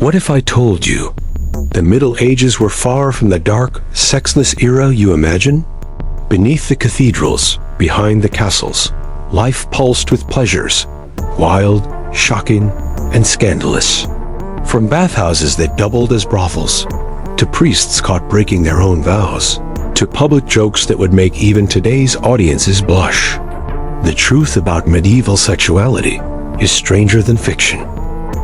What if I told you the Middle Ages were far from the dark, sexless era you imagine? Beneath the cathedrals, behind the castles, life pulsed with pleasures, wild, shocking, and scandalous. From bathhouses that doubled as brothels, to priests caught breaking their own vows, to public jokes that would make even today's audiences blush. The truth about medieval sexuality is stranger than fiction.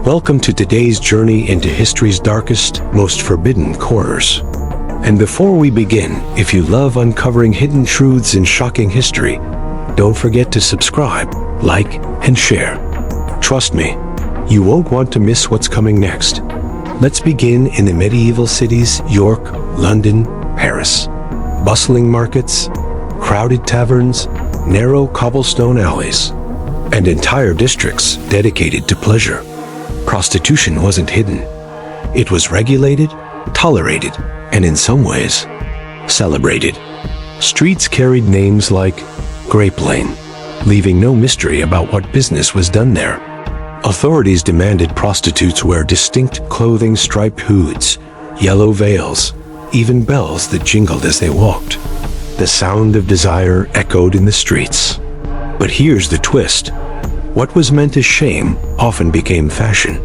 Welcome to today's journey into history's darkest, most forbidden corners. And before we begin, if you love uncovering hidden truths in shocking history, don't forget to subscribe, like, and share. Trust me, you won't want to miss what's coming next. Let's begin in the medieval cities York, London, Paris. Bustling markets, crowded taverns, narrow cobblestone alleys, and entire districts dedicated to pleasure. Prostitution wasn't hidden. It was regulated, tolerated, and in some ways, celebrated. Streets carried names like Grape Lane, leaving no mystery about what business was done there. Authorities demanded prostitutes wear distinct clothing, striped hoods, yellow veils, even bells that jingled as they walked. The sound of desire echoed in the streets. But here's the twist. What was meant as shame often became fashion.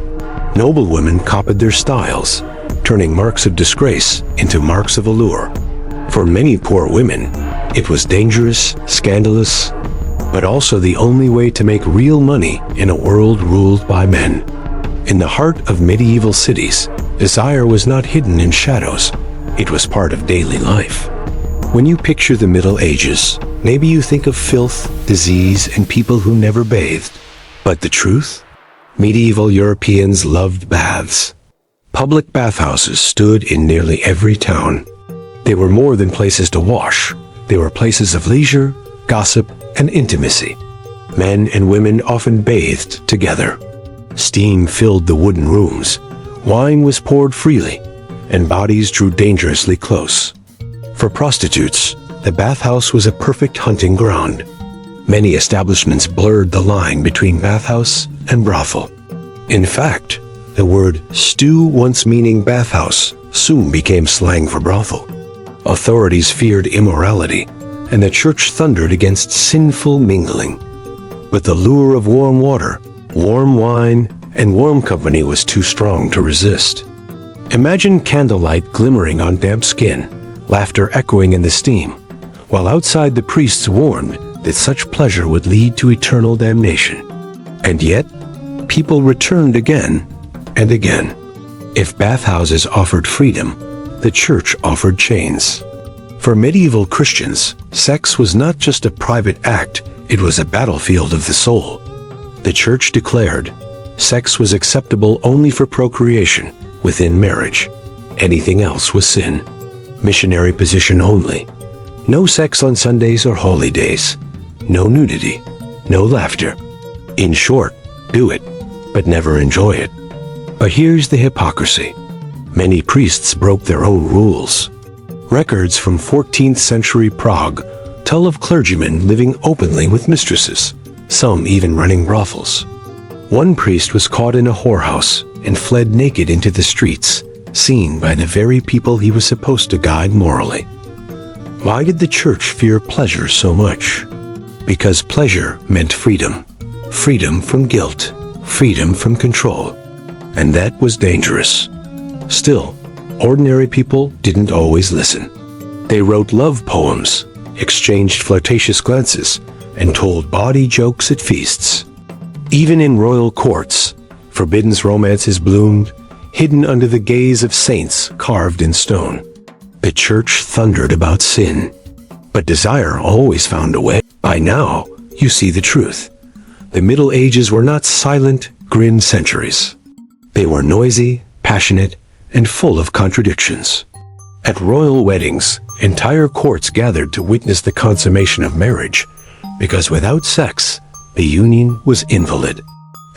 Noblewomen copied their styles, turning marks of disgrace into marks of allure. For many poor women, it was dangerous, scandalous, but also the only way to make real money in a world ruled by men. In the heart of medieval cities, desire was not hidden in shadows. It was part of daily life. When you picture the Middle Ages, maybe you think of filth, disease, and people who never bathed. But the truth? Medieval Europeans loved baths. Public bathhouses stood in nearly every town. They were more than places to wash. They were places of leisure, gossip, and intimacy. Men and women often bathed together. Steam filled the wooden rooms. Wine was poured freely, and bodies drew dangerously close. For prostitutes, the bathhouse was a perfect hunting ground. Many establishments blurred the line between bathhouse and brothel. In fact, the word stew, once meaning bathhouse, soon became slang for brothel. Authorities feared immorality, and the church thundered against sinful mingling. But the lure of warm water, warm wine, and warm company was too strong to resist. Imagine candlelight glimmering on damp skin, laughter echoing in the steam, while outside the priests warned that such pleasure would lead to eternal damnation. And yet, people returned again and again. If bathhouses offered freedom, the church offered chains. For medieval Christians, sex was not just a private act, it was a battlefield of the soul. The church declared, sex was acceptable only for procreation within marriage. Anything else was sin. Missionary position only. No sex on Sundays or holy days. No nudity. No laughter. In short, do it, but never enjoy it. But here's the hypocrisy. Many priests broke their own rules. Records from 14th century Prague tell of clergymen living openly with mistresses, some even running brothels. One priest was caught in a whorehouse and fled naked into the streets, seen by the very people he was supposed to guide morally. Why did the church fear pleasure so much? Because pleasure meant freedom. Freedom from guilt. Freedom from control. And that was dangerous. Still, ordinary people didn't always listen. They wrote love poems, exchanged flirtatious glances, and told bawdy jokes at feasts. Even in royal courts, forbidden romances bloomed, hidden under the gaze of saints carved in stone. The church thundered about sin, but desire always found a way. By now, you see the truth. The Middle Ages were not silent, grim centuries. They were noisy, passionate, and full of contradictions. At royal weddings, entire courts gathered to witness the consummation of marriage, because without sex, the union was invalid.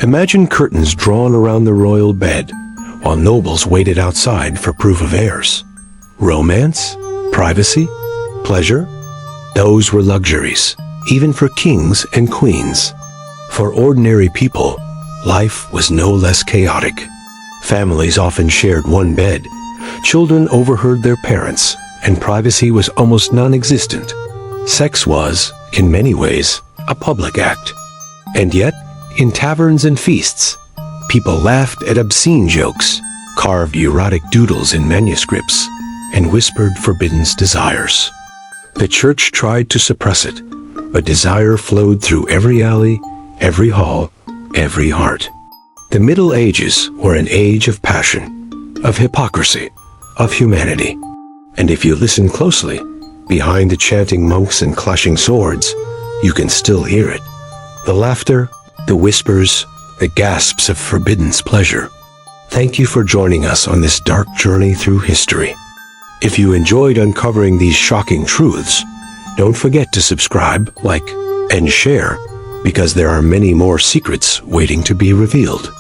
Imagine curtains drawn around the royal bed, while nobles waited outside for proof of heirs. Romance? Privacy? Pleasure? Those were luxuries, even for kings and queens. For ordinary people, life was no less chaotic. Families often shared one bed. Children overheard their parents, and privacy was almost non-existent. Sex was, in many ways, a public act. And yet, in taverns and feasts, people laughed at obscene jokes, carved erotic doodles in manuscripts, and whispered forbidden desires. The church tried to suppress it, but desire flowed through every alley, every hall, every heart. The Middle Ages were an age of passion, of hypocrisy, of humanity. And if you listen closely, behind the chanting monks and clashing swords, you can still hear it. The laughter, the whispers, the gasps of forbidden pleasure. Thank you for joining us on this dark journey through history. If you enjoyed uncovering these shocking truths, don't forget to subscribe, like, and share, because there are many more secrets waiting to be revealed.